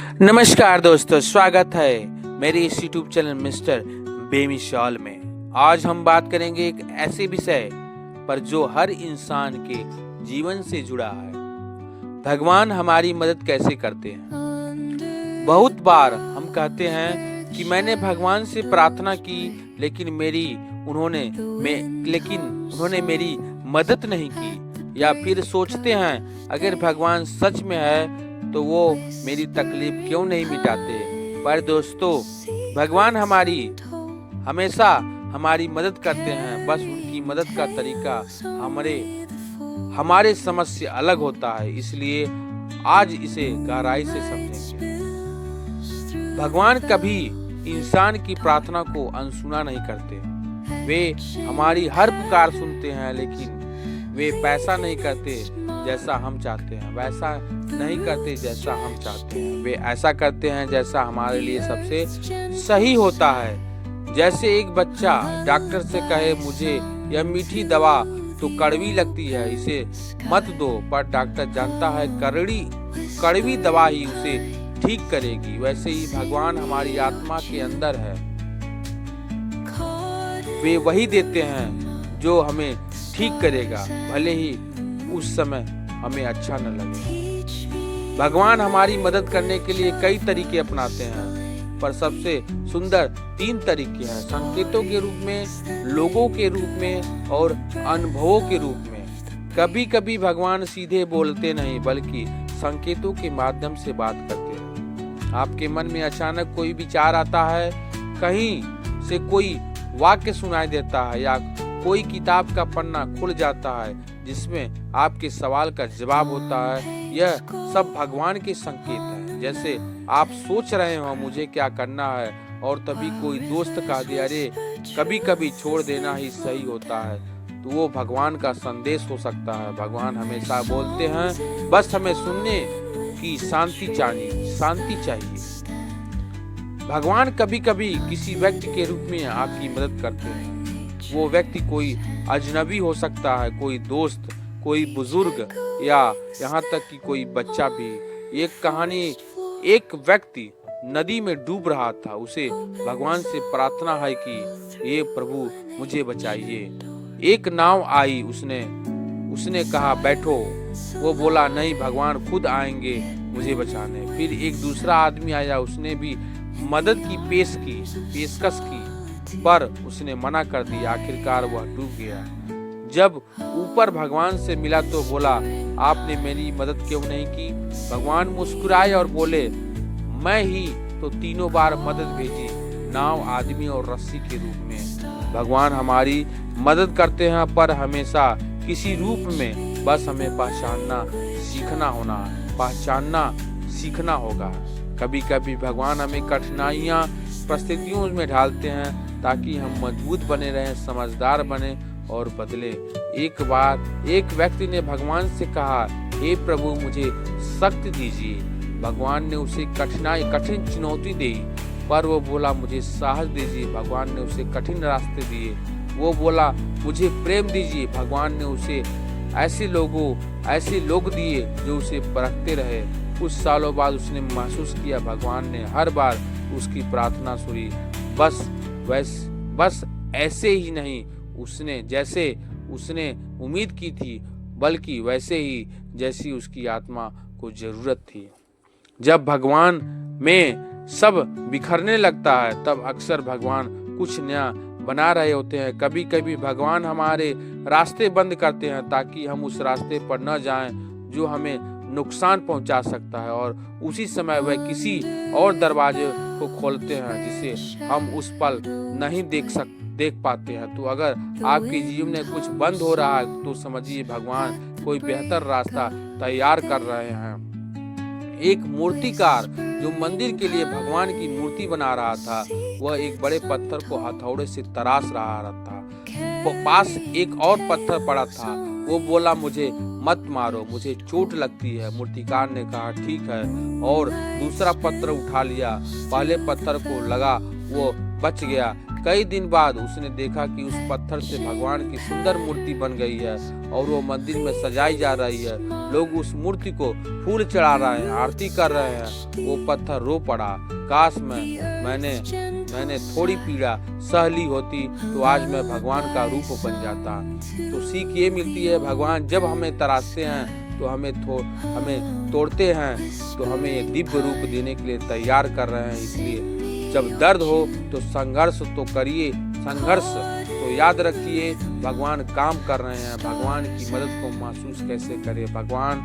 नमस्कार दोस्तों, स्वागत है मेरे इस यूट्यूब चैनल मिस्टर बेमिसाल में। आज हम बात करेंगे एक ऐसे विषय पर जो हर इंसान के जीवन से जुड़ा है। भगवान हमारी मदद कैसे करते हैं। बहुत बार हम कहते हैं कि मैंने भगवान से प्रार्थना की लेकिन उन्होंने मेरी मदद नहीं की। या फिर सोचते हैं अगर भगवान सच में है तो वो मेरी तकलीफ क्यों नहीं मिटाते। पर दोस्तों, भगवान हमेशा हमारी मदद करते हैं, बस उनकी मदद का तरीका हमारे समझ से अलग होता है। इसलिए आज इसे गहराई से समझेंगे। भगवान कभी इंसान की प्रार्थना को अनसुना नहीं करते। वे हमारी हर पुकार सुनते हैं, लेकिन वे वैसा नहीं करते जैसा हम चाहते हैं। वे ऐसा करते हैं जैसा हमारे लिए सबसे सही होता है। जैसे एक बच्चा डॉक्टर से कहे, मुझे यह मीठी दवा तो कड़वी लगती है, इसे मत दो। पर डॉक्टर जानता है कड़वी दवा ही उसे ठीक करेगी। वैसे ही भगवान हमारी आत्मा के अंदर है। वे वही देते हैं जो हमें ठीक करेगा, भले ही उस समय हमें अच्छा न लगे। भगवान हमारी मदद करने के लिए कई तरीके अपनाते हैं, पर सबसे सुंदर 3 तरीके हैं: संकेतों के रूप में, लोगों के रूप में और अनुभवों के रूप में। कभी कभी भगवान सीधे बोलते नहीं, बल्कि संकेतों के माध्यम से बात करते हैं। आपके मन में अचानक कोई विचार आता है, कहीं से कोई वाक्य सुनाई देता है, या कोई किताब का पन्ना खुल जाता है जिसमें आपके सवाल का जवाब होता है। यह सब भगवान के संकेत हैं। जैसे आप सोच रहे हो मुझे क्या करना है, और तभी कोई दोस्त कह दे, अरे कभी कभी छोड़ देना ही सही होता है, तो वो भगवान का संदेश हो सकता है। भगवान हमेशा बोलते हैं, बस हमें सुनने की शांति चाहिए। भगवान कभी कभी किसी व्यक्ति के रूप में आपकी मदद करते हैं। वो व्यक्ति कोई अजनबी हो सकता है, कोई दोस्त, कोई बुजुर्ग, या यहाँ तक कि कोई बच्चा भी। एक कहानी, एक व्यक्ति नदी में डूब रहा था। उसे भगवान से प्रार्थना है कि ये प्रभु मुझे बचाइए। एक नाव आई, उसने कहा बैठो। वो बोला नहीं, भगवान खुद आएंगे मुझे बचाने। फिर एक दूसरा आदमी आया, उसने भी मदद की पेशकश की, पर उसने मना कर दिया। आखिरकार वह डूब गया। जब ऊपर भगवान से मिला तो बोला, आपने मेरी मदद क्यों नहीं की। भगवान मुस्कुराए और बोले, मैं ही तो 3 बार मदद भेजी, नाव, आदमी और रस्सी के रूप में। भगवान हमारी मदद करते हैं, पर हमेशा किसी रूप में। बस हमें पहचानना सीखना होगा। कभी कभी भगवान हमें कठिनाइयां, परिस्थितियों में डालते हैं ताकि हम मजबूत बने रहें, समझदार बने और बदले। एक बार एक व्यक्ति ने भगवान से कहा, हे प्रभु मुझे शक्ति दीजिए। भगवान ने उसे कठिन चुनौती दी, पर वो बोला, मुझे साहस दीजिए। भगवान ने उसे कठिन रास्ते दिए। वो बोला, मुझे प्रेम दीजिए। भगवान ने उसे ऐसे लोग दिए जो उसे परखते रहे। कुछ सालों बाद उसने महसूस किया भगवान ने हर बार उसकी प्रार्थना सुनी। बस ऐसे ही नहीं जैसे उसने उम्मीद की थी, बल्कि वैसे ही जैसी उसकी आत्मा को जरूरत थी। जब भगवान में सब बिखरने लगता है, तब अक्सर भगवान कुछ नया बना रहे होते हैं। कभी कभी भगवान हमारे रास्ते बंद करते हैं ताकि हम उस रास्ते पर न जाएं जो हमें नुकसान पहुंचा सकता है, और उसी समय वह किसी और दरवाजे को खोलते हैं जिसे हम उस पल नहीं देख पाते हैं। तो अगर आपके जीवन में कुछ बंद हो रहा है तो समझिए भगवान कोई बेहतर रास्ता तैयार कर रहे हैं। एक मूर्तिकार जो मंदिर के लिए भगवान की मूर्ति बना रहा था, वह एक बड़े पत्थर को हथौड़े से तराश रहा था। पास एक और पत्थर पड़ा था। वो बोला, मुझे मत मारो, मुझे चोट लगती है। मूर्तिकार ने कहा, ठीक है, और दूसरा पत्थर उठा लिया। पहले पत्थर को लगा, वो बच गया। कई दिन बाद उसने देखा कि उस पत्थर से भगवान की सुंदर मूर्ति बन गई है और वो मंदिर में सजाई जा रही है। लोग उस मूर्ति को फूल चढ़ा रहे हैं, आरती कर रहे हैं। वो पत्थर रो पड़ा, काश मैंने थोड़ी पीड़ा सह ली होती तो आज मैं भगवान का रूप बन जाता। तो सीख ये मिलती है, भगवान जब हमें तराशते हैं तो हमें तोड़ते हैं तो हमें दिव्य रूप देने के लिए तैयार कर रहे हैं। इसलिए जब दर्द हो तो संघर्ष तो करिए, संघर्ष तो याद रखिए भगवान काम कर रहे हैं। भगवान की मदद को महसूस कैसे करें? भगवान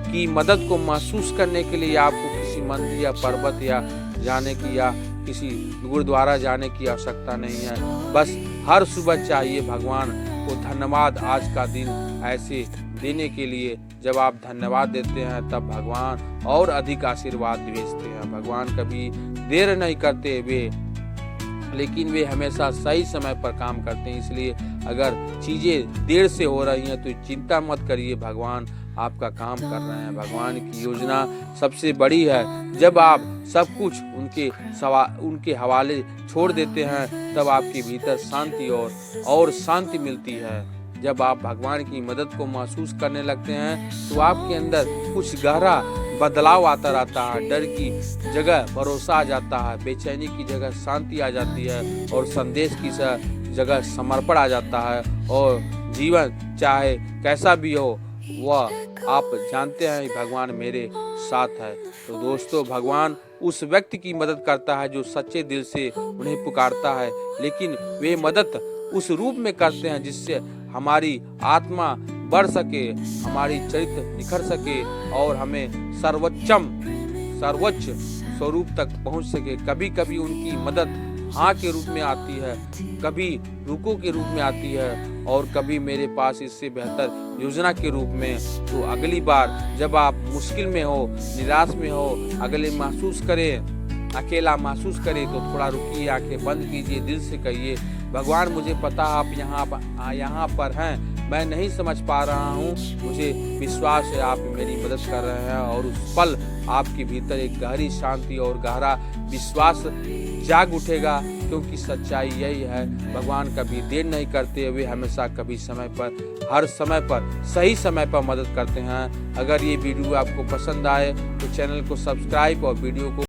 की मदद को महसूस करने के लिए आपको किसी मंदिर या पर्वत या जाने की या किसी गुरुद्वारा जाने की आवश्यकता नहीं है। बस हर सुबह चाहिए भगवान को धन्यवाद आज का दिन ऐसे देने के लिए। जब आप धन्यवाद देते हैं तब भगवान और अधिक आशीर्वाद भेजते हैं। भगवान कभी देर नहीं करते लेकिन वे हमेशा सही समय पर काम करते हैं। इसलिए अगर चीजें देर से हो रही हैं तो चिंता मत करिए, भगवान आपका काम कर रहे हैं। भगवान की योजना सबसे बड़ी है। जब आप सब कुछ उनके हवाले छोड़ देते हैं तब आपके भीतर शांति और शांति मिलती है। जब आप भगवान की मदद को महसूस करने लगते हैं तो आपके अंदर कुछ गहरा बदलाव आता रहता है। डर की जगह भरोसा आ जाता है, बेचैनी की जगह शांति आ जाती है और संदेश की जगह समर्पण आ जाता है। और जीवन चाहे कैसा भी हो वह आप जानते हैं भगवान मेरे साथ है। तो दोस्तों, भगवान उस व्यक्ति की मदद करता है जो सच्चे दिल से उन्हें पुकारता है, लेकिन वे मदद उस रूप में करते हैं जिससे हमारी आत्मा बढ़ सके, हमारी चरित्र निखर सके और हमें सर्वोच्च स्वरूप तक पहुंच सके। कभी कभी उनकी मदद हाँ के रूप में आती है, कभी रुको के रूप में आती है और कभी मेरे पास इससे बेहतर योजना के रूप में। तो अगली बार जब आप मुश्किल में हो, निराश में हो, अकेला महसूस करें तो थोड़ा रुकिए, आंखें बंद कीजिए, दिल से कहिए भगवान मुझे पता आप यहाँ पर हैं, मैं नहीं समझ पा रहा हूँ, मुझे विश्वास है आप मेरी मदद कर रहे हैं। और उस पल आपके भीतर एक गहरी शांति और गहरा विश्वास जाग उठेगा, क्योंकि सच्चाई यही है भगवान कभी देर नहीं करते, वे हमेशा कभी समय पर, हर समय पर, सही समय पर मदद करते हैं। अगर ये वीडियो आपको पसंद आए तो चैनल को सब्सक्राइब और वीडियो को